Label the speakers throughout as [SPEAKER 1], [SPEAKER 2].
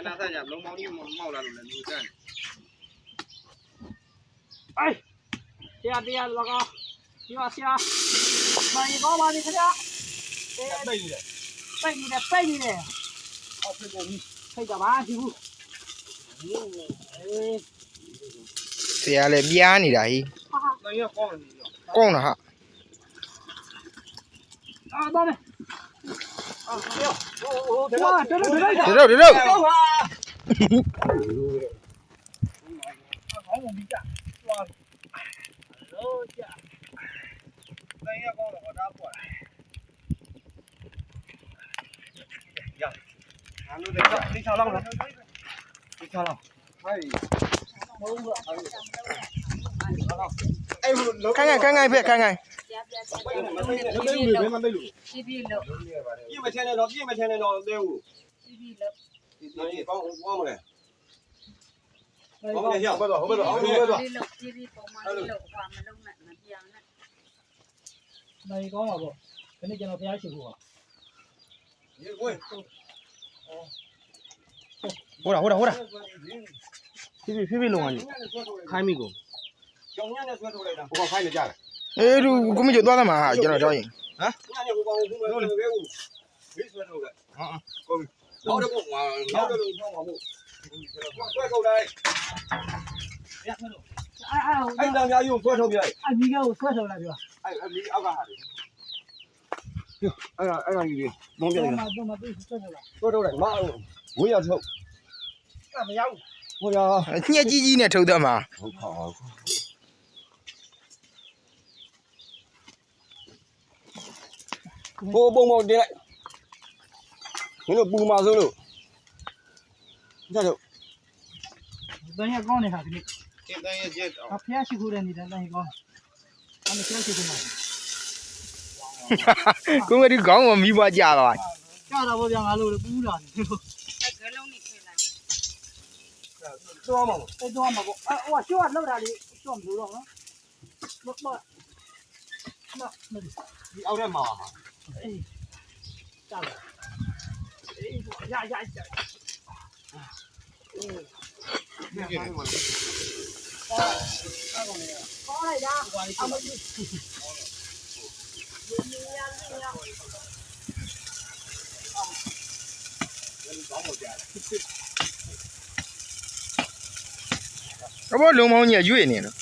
[SPEAKER 1] 那咱家龙猫你毛了了，你干。
[SPEAKER 2] 哎，爹，老高，你往下，买一包吧，你看家。
[SPEAKER 1] 背你的，
[SPEAKER 2] 背你的。好，背过你，背个吧，师傅。
[SPEAKER 3] ဆရာလည်းပြားနေတာဟိ
[SPEAKER 1] 那也光你要。
[SPEAKER 3] ကောင်းတာဟာ
[SPEAKER 2] 啊，到没？啊，没有。哇，这。
[SPEAKER 3] ဒီတော့
[SPEAKER 1] 那也光了，我咋过来？呀，俺都得上，你上浪了，你上浪。哎，哎，
[SPEAKER 3] ခိုင်းဖက်ခိုင်း
[SPEAKER 1] 一百天的着，队伍。那你帮我们来，我们来下，后边走，后边走。
[SPEAKER 2] 没讲话不？肯定见到别师傅啊。
[SPEAKER 1] 你过来。
[SPEAKER 3] ဟိုတာဖြည်းလုံးအောင်ခိုင်းမိကို
[SPEAKER 1] 小年的说出来的，我看你家的。
[SPEAKER 3] အေးသူကိုမကျော်သွားသမှာဟာကျွန်တော်ကြောက်ရင်
[SPEAKER 1] 啊？年的我帮我工作队伍，没说出来。过来。老的不管，老的都帮我不。快过来。哎，咱家有多少边？
[SPEAKER 2] 哎，你给我说出来对吧？
[SPEAKER 1] 哎，你要干啥的？哟，哎呀，你弄边的。
[SPEAKER 2] 都对说出来。
[SPEAKER 1] 多少人？妈，我也抽。
[SPEAKER 2] 干不了。
[SPEAKER 1] 我呀。
[SPEAKER 3] ညက်ကြီးနဲ့ထုတ်တတ်မှာ
[SPEAKER 1] 我靠！帮进来，你那不马走了，你看着。
[SPEAKER 2] 等下讲的哈，给你。
[SPEAKER 1] 现在也接着。
[SPEAKER 2] 啊，别师傅的，你等下讲。俺们别师傅嘛。
[SPEAKER 3] ကိုမဒီကောင်းမမိဘကြတော့
[SPEAKER 2] ကြာတာဗောဗျာငါတို့ပူးတာနေလို့
[SPEAKER 1] 多嘛？
[SPEAKER 2] အဲ့တော့မှာဗောဟိုရှော့လောက်တာလေးရှော့မလို့တော့နော်
[SPEAKER 1] 你熬点麻嘛？
[SPEAKER 2] အေးကြာလာအေးရ
[SPEAKER 1] 你看嘛？
[SPEAKER 2] ခေါ်လိုက်တာအမကြီး
[SPEAKER 3] အဘောလုံးမောင်းကြီးရွေ့နေနော်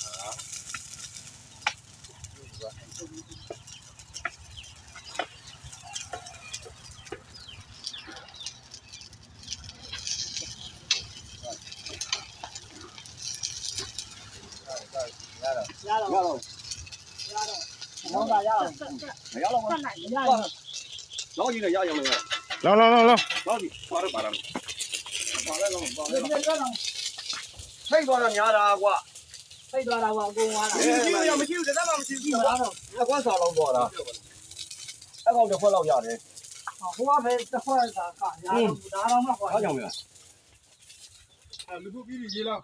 [SPEAKER 2] ရတော့တော့ရတော့
[SPEAKER 1] 没要了吗？
[SPEAKER 2] ရ
[SPEAKER 1] 老几的压压了没？
[SPEAKER 3] လောင်း
[SPEAKER 1] 老几，把这把了。把来了，把来了。
[SPEAKER 2] တော့
[SPEAKER 1] 太多了，娘的瓜。
[SPEAKER 2] ဖိတ်သွားတာဗောအကုန်သွားတာ
[SPEAKER 1] 要没修，这咱们没修。
[SPEAKER 2] ကြည့်မလားတော့
[SPEAKER 1] 那管啥老多了？那光这活老家的，
[SPEAKER 2] ဟိုကပဲတစ်ခွက်ကရတော့ဒါတော့မှဟော
[SPEAKER 1] 他讲没有？
[SPEAKER 4] လူခုပြီးပြီရေလား